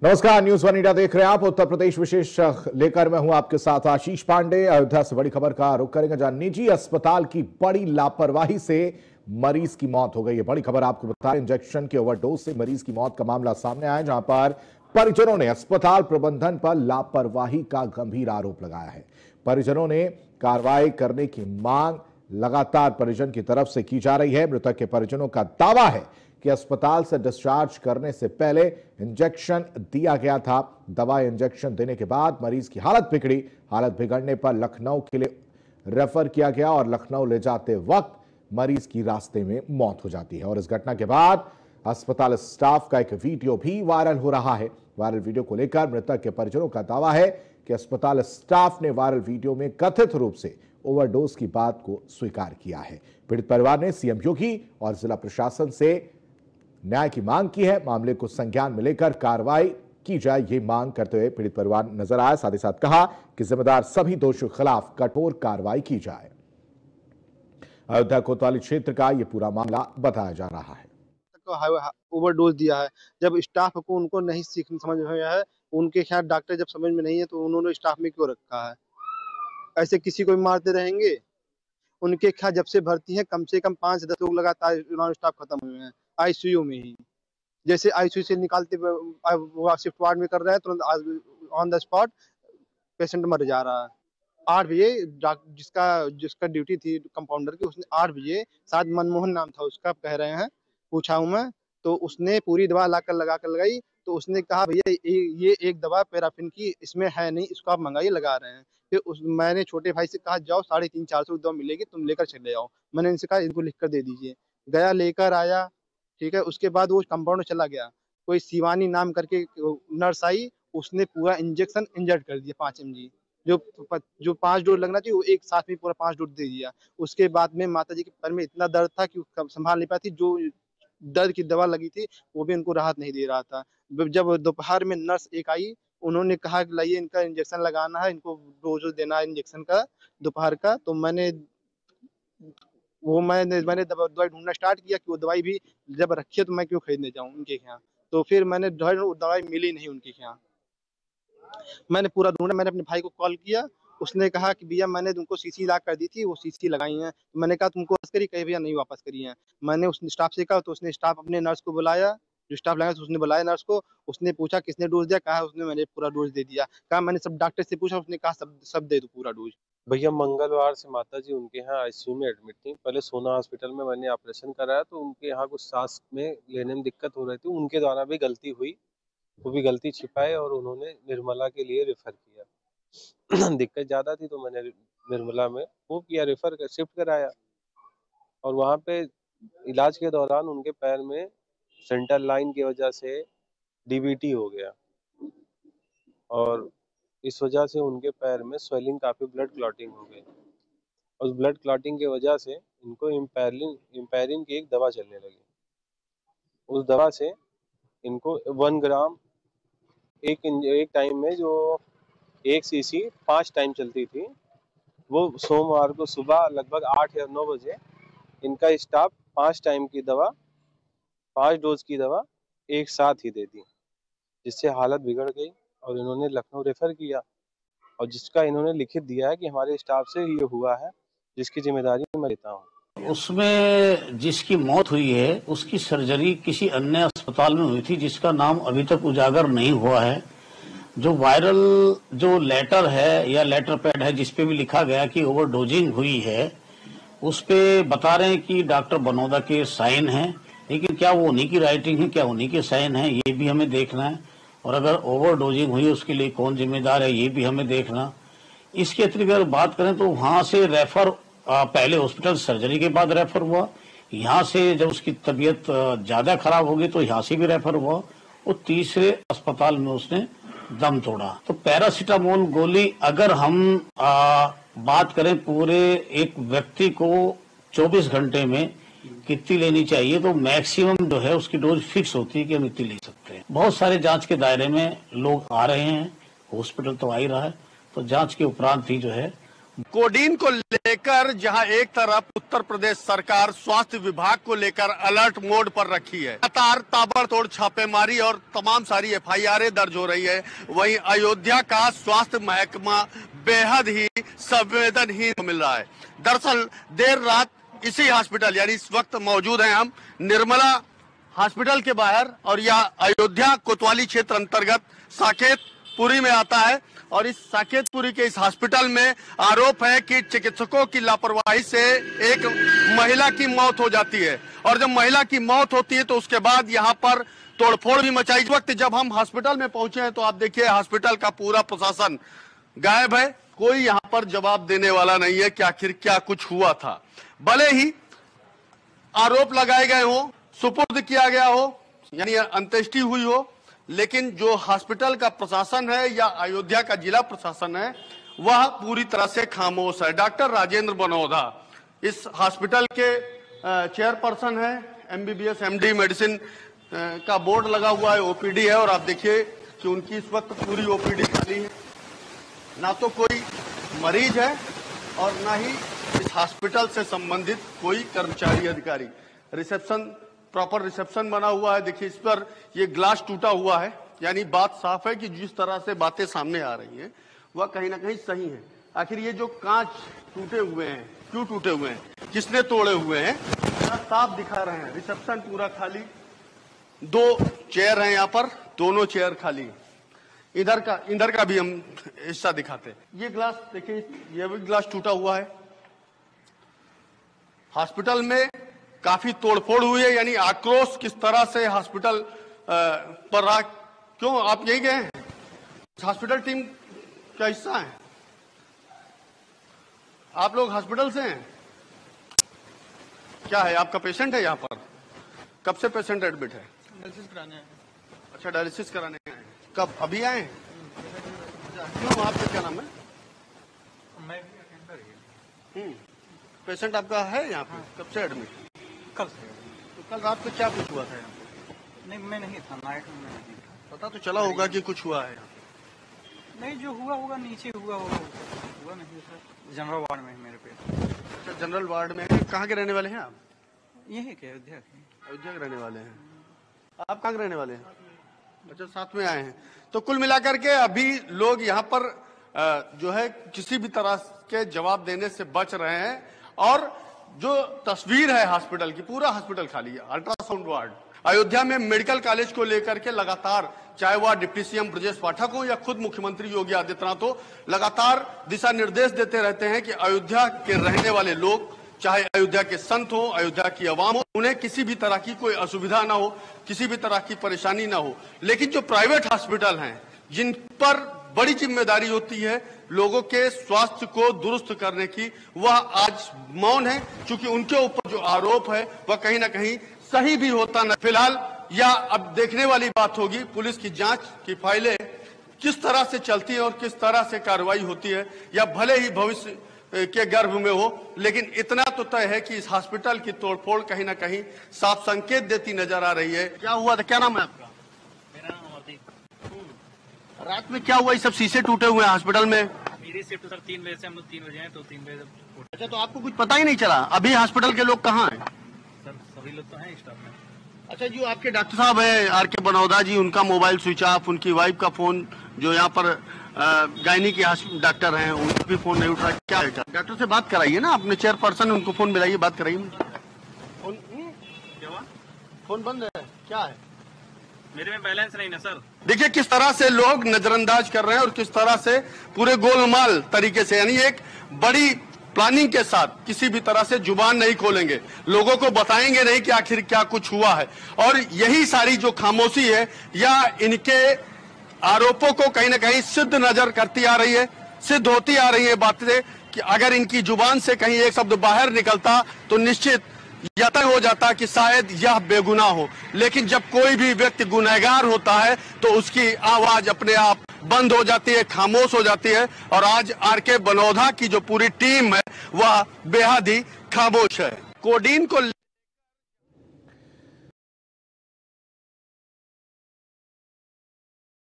नमस्कार, news one India देख रहे हैं आप। उत्तर प्रदेश विशेष लेकर मैं हूं आपके साथ आशीष पांडे। अयोध्या से बड़ी खबर का रुख करेंगे, जहां निजी अस्पताल की बड़ी लापरवाही से मरीज की मौत हो गई है। बड़ी खबर आपको बता रहे, इंजेक्शन के ओवरडोज से मरीज की मौत का मामला सामने आया, जहां पर परिजनों ने अस्पताल प्रबंधन पर लापरवाही का गंभीर आरोप लगाया है। परिजनों ने कार्रवाई करने की मांग लगातार परिजन की तरफ से की जा रही है। मृतक के परिजनों का दावा है कि अस्पताल से डिस्चार्ज करने से पहले इंजेक्शन दिया गया था। दवा इंजेक्शन देने के बाद मरीज की हालत बिगड़ी। हालत बिगड़ने पर लखनऊ के लिए रेफर किया गया और लखनऊ ले जाते वक्त मरीज की रास्ते में मौत हो जाती है। और इस घटना के बाद अस्पताल स्टाफ का एक वीडियो भी वायरल हो रहा है। वायरल वीडियो को लेकर मृतक के परिजनों का दावा है कि अस्पताल स्टाफ ने वायरल वीडियो में कथित रूप से ओवरडोज की बात को स्वीकार किया है। पीड़ित परिवार ने सीएम योगी और जिला प्रशासन से न्याय की मांग की है। मामले को संज्ञान में लेकर कार्रवाई की जाए, ये मांग करते हुए पीड़ित परिवार नजर आया। साथ ही साथ कहा कि जिम्मेदार सभी दोषियों के खिलाफ कठोर कार्रवाई की जाए। अयोध्या कोतवाली क्षेत्र का यह पूरा मामला बताया जा रहा है। ओवरडोज दिया है। जब स्टाफ को उनको नहीं समझ में आया है, उनके खैर डॉक्टर जब समझ में नहीं है तो उन्होंने स्टाफ में क्यों रखा है? ऐसे किसी को भी मारते रहेंगे? उनके खैर जब से भर्ती है कम से कम 5 से 10 लोग लगातार नॉन स्टाफ खत्म हुए हैं आईसीयू में ही। जैसे आईसीयू से निकालते वो शिफ्ट वार्ड में कर रहे हैं, तुरंत ऑन द स्पॉट पेशेंट मर जा रहा है। 8 बजे जिसका ड्यूटी थी कंपाउंडर की, उसने 8 बजे, शायद मनमोहन नाम था उसका, कह रहे हैं, पूछा हूं मैं, तो उसने पूरी दवा लगा कर लगाई। तो उसने कहा भैया ये एक दवा पैराफिन की इसमें है नहीं, इसको आप मंगाइए, लगा रहे हैं। फिर मैंने छोटे भाई से कहा जाओ 350-400 की दवा मिलेगी, तुम लेकर चले जाओ। मैंने इनसे कहा इनको लिख कर दे दीजिए। गया, लेकर आया, ठीक है। उसके बाद वो कंपाउंडर चला गया। कोई शिवानी नाम करके नर्स आई, उसने पूरा इंजेक्शन इंजर्ट कर दिया 5 mg। जो 5 डोज लगना चाहिए वो एक साथ में पूरा 5 डोज दे दिया। उसके बाद में माताजी के पैर में इतना दर्द था कि संभाल नहीं पाती। जो दर्द की दवा लगी थी वो भी उनको राहत नहीं दे रहा था। जब दोपहर में नर्स एक आई, उन्होंने कहा कि लाइए इनका इंजेक्शन लगाना है, इनको डोज देना है इंजेक्शन का दोपहर का। तो मैंने दवाई ढूंढना स्टार्ट किया कि वो दवाई भी जब रखी है तो मैं क्यों खरीदने जाऊं उनके यहाँ। तो फिर मैंने दवाई मिली नहीं उनके यहाँ। मैंने पूरा ढूंढा, मैंने अपने भाई को कॉल किया, उसने कहा कि भैया मैंने तुमको सीसी ला कर दी थी, वो सीसी लगाई हैं। तो मैंने कहा तुमको वापस करी? कहे भैया नहीं वापस करी हैं। मैंने उस स्टाफ से कहा, तो उसने स्टाफ अपने नर्स को बुलाया, जो स्टाफ लगाया तो उसने बुलाया नर्स को। उसने पूछा किसने डोज दिया? कहा उसने, मैंने पूरा डोज दे दिया। कहा मैंने सब डॉक्टर से पूछा, उसने कहा सब दे दो पूरा डोज। भैया मंगलवार से माताजी उनके यहाँ आईसीयू में एडमिट थी। पहले सोना हॉस्पिटल में मैंने ऑपरेशन कराया तो उनके यहाँ कुछ सांस में लेने में दिक्कत हो रही थी। उनके द्वारा भी गलती हुई, वो भी गलती छिपाए और उन्होंने निर्मला के लिए रेफर किया। दिक्कत ज़्यादा थी तो मैंने निर्मला में वो किया, रेफर कर शिफ्ट कराया। और वहाँ पे इलाज के दौरान उनके पैर में सेंटर लाइन की वजह से डीवीटी हो गया और इस वजह से उनके पैर में स्वेलिंग, काफ़ी ब्लड क्लॉटिंग हो गई। उस ब्लड क्लॉटिंग की वजह से इनको इम्पेरिन की एक दवा चलने लगी। उस दवा से इनको 1 ग्राम एक टाइम में, जो 1 सीसी 5 टाइम चलती थी, वो सोमवार को सुबह लगभग 8 या 9 बजे इनका स्टाफ 5 टाइम की दवा, 5 डोज की दवा एक साथ ही दे दी, जिससे हालत बिगड़ गई और इन्होंने लखनऊ रेफर किया। और जिसका इन्होंने लिखित दिया है कि हमारे स्टाफ से ये हुआ है, जिसकी जिम्मेदारी मैं लेता हूँ। उसमें जिसकी मौत हुई है उसकी सर्जरी किसी अन्य अस्पताल में हुई थी, जिसका नाम अभी तक उजागर नहीं हुआ है। जो वायरल जो लेटर है या लेटर पैड है जिसपे भी लिखा गया कि ओवरडोजिंग हुई है, उस पे बता रहे हैं कि डॉक्टर बनोदा के साइन हैं, लेकिन क्या वो उन्हीं की राइटिंग है, क्या उन्हीं के साइन है, ये भी हमें देखना है। और अगर ओवरडोजिंग हुई उसके लिए कौन जिम्मेदार है, ये भी हमें देखना। इसके अतिरिक्त अगर बात करें तो वहां से रेफर पहले हॉस्पिटल सर्जरी के बाद रेफर हुआ, यहाँ से जब उसकी तबीयत ज्यादा खराब हो गई तो यहाँ से भी रेफर हुआ, और तीसरे अस्पताल में उसने दम तोड़ा। तो पैरासीटामोल गोली अगर हम बात करें पूरे एक व्यक्ति को 24 घंटे में कितनी लेनी चाहिए, तो मैक्सिमम जो है उसकी डोज फिक्स होती है कि हम इतनी ले सकते हैं। बहुत सारे जांच के दायरे में लोग आ रहे हैं, हॉस्पिटल तो आ ही रहा है, तो जांच के उपरांत ही जो है कोडीन को लेकर जहां एक तरफ उत्तर प्रदेश सरकार स्वास्थ्य विभाग को लेकर अलर्ट मोड पर रखी है, लगातार ताबड़तोड़ छापेमारी और तमाम सारी एफआईआर दर्ज हो रही है, वहीं अयोध्या का स्वास्थ्य महकमा बेहद ही संवेदनहीन मिल रहा है। दरअसल देर रात इसी हॉस्पिटल यानी इस वक्त मौजूद हैं हम निर्मला हॉस्पिटल के बाहर, और यह अयोध्या कोतवाली क्षेत्र अंतर्गत साकेतपुरी में आता है। और इस साकेतपुरी के इस हॉस्पिटल में आरोप है कि चिकित्सकों की लापरवाही से एक महिला की मौत हो जाती है, और जब महिला की मौत होती है तो उसके बाद यहाँ पर तोड़फोड़ भी मचाई। इस वक्त जब हम हॉस्पिटल में पहुंचे हैं तो आप देखिए हॉस्पिटल का पूरा प्रशासन गायब है, कोई यहाँ पर जवाब देने वाला नहीं है कि आखिर क्या कुछ हुआ था। भले ही आरोप लगाए गए हो, सुपुर्द किया गया हो, यानी अंत्येष्टि हुई हो, लेकिन जो हॉस्पिटल का प्रशासन है या अयोध्या का जिला प्रशासन है वह पूरी तरह से खामोश है। डॉक्टर राजेंद्र बनोधा इस हॉस्पिटल के चेयरपर्सन है, एमबीबीएस एमडी मेडिसिन का बोर्ड लगा हुआ है, ओपीडी है, और आप देखिए कि उनकी इस वक्त पूरी ओपीडी खाली है। ना तो कोई मरीज है और ना ही इस हॉस्पिटल से संबंधित कोई कर्मचारी अधिकारी। रिसेप्शन प्रॉपर रिसेप्शन बना हुआ है, देखिए इस पर ये ग्लास टूटा हुआ है, यानी बात साफ है कि जिस तरह से बातें सामने आ रही हैं वह कहीं ना कहीं सही है। आखिर ये जो कांच टूटे हुए हैं क्यों टूटे हुए हैं, किसने तोड़े हुए हैं, साफ दिखा रहे हैं। रिसेप्शन पूरा खाली, 2 चेयर हैं यहाँ पर, दोनों चेयर खाली। इधर का भी हम हिस्सा दिखाते हैं। ये ग्लास देखिए, ये भी ग्लास टूटा हुआ है। हॉस्पिटल में काफी तोड़फोड़ हुई है, यानी आक्रोश किस तरह से हॉस्पिटल पर रहा। क्यों आप यही गए हैं? हॉस्पिटल टीम का हिस्सा है आप लोग, हॉस्पिटल से हैं? क्या है आपका पेशेंट है यहाँ पर? कब से पेशेंट एडमिट है? डायलिसिस कराने आए। अच्छा, डायलिसिस कराने आए। कब? अभी आए? क्यों, आपका क्या नाम है? मैं पेशेंट आपका है यहाँ पे? कब से एडमिट? कल से। तो कल रात को क्या कुछ हुआ था यहाँ पे? नहीं, मैं नहीं था, नाइट में मैं नहीं था। पता तो चला होगा कि कुछ हुआ है? नहीं, जो हुआ होगा नीचे हुआ होगा, हुआ नहीं सर। जनरल वार्ड में है मेरे पे। अच्छा, जनरल वार्ड में है। कहाँ के रहने वाले हैं आप? यही के अयोध्या के। अयोध्या के रहने वाले हैं। आप कहाँ के रहने वाले हैं? अच्छा, साथ में आए हैं। तो कुल मिलाकर के अभी लोग यहाँ पर जो है किसी भी तरह के जवाब देने से बच रहे हैं, और जो तस्वीर है हॉस्पिटल की, पूरा हॉस्पिटल खाली है। अल्ट्रासाउंड वार्ड अयोध्या में मेडिकल कॉलेज को लेकर के लगातार, चाहे वह डिप्टी सीएम ब्रजेश पाठक हो या खुद मुख्यमंत्री योगी आदित्यनाथ हो, लगातार दिशा निर्देश देते रहते हैं कि अयोध्या के रहने वाले लोग, चाहे अयोध्या के संत हो, अयोध्या की आवाम हो, उन्हें किसी भी तरह की कोई असुविधा ना हो, किसी भी तरह की परेशानी ना हो। लेकिन जो प्राइवेट हॉस्पिटल हैं, जिन पर बड़ी जिम्मेदारी होती है लोगों के स्वास्थ्य को दुरुस्त करने की, वह आज मौन है, क्योंकि उनके ऊपर जो आरोप है वह कहीं ना कहीं सही भी होता न। फिलहाल या अब देखने वाली बात होगी पुलिस की जांच की फाइलें किस तरह से चलती है और किस तरह से कार्रवाई होती है, या भले ही भविष्य के गर्भ में हो, लेकिन इतना तो तय है कि इस हॉस्पिटल की तोड़फोड़ कहीं ना कहीं साफ संकेत देती नजर आ रही है। क्या हुआ था? क्या नाम है आपका? मेरा नाम अमरदीप। रात में क्या हुआ? ये सब शीशे टूटे हुए हैं हॉस्पिटल में। मेरी शिफ्ट सर 3 बजे से, हम लोग 3 बजे हैं, तो 3 बजे। अच्छा, तो आपको कुछ पता ही नहीं चला? अभी हॉस्पिटल के लोग कहाँ हैं? सर सभी लोग तो हैं स्टाफ में। अच्छा, जो आपके डॉक्टर साहब है आर.के. बनोधा जी, उनका मोबाइल स्विच ऑफ, उनकी वाइफ का फोन, जो यहाँ पर गायनी के डॉक्टर हैं, उनका भी फोन नहीं उठ रहा। क्या है? डॉक्टर से बात कराइए ना, अपने चेयरपर्सन, उनको फोन मिलाइए, बात कराइए। फोन बंद है? क्या है? मेरे में बैलेंस नहीं ना सर। देखिए किस तरह से लोग नजरअंदाज कर रहे हैं और किस तरह से पूरे गोलमाल तरीके से, यानी एक बड़ी प्लानिंग के साथ किसी भी तरह से जुबान नहीं खोलेंगे, लोगों को बताएंगे नहीं कि आखिर क्या कुछ हुआ है। और यही सारी जो खामोशी है या इनके आरोपों को कहीं ना कहीं सिद्ध नजर करती आ रही है, सिद्ध होती आ रही है बातें कि अगर इनकी जुबान से कहीं एक शब्द बाहर निकलता तो निश्चित यह तय हो जाता कि शायद यह बेगुनाह हो। लेकिन जब कोई भी व्यक्ति गुनहगार होता है तो उसकी आवाज अपने आप बंद हो जाती है, खामोश हो जाती है। और आज आर.के. बनोधा की जो पूरी टीम है वह बेहद ही खामोश है। कोडीन को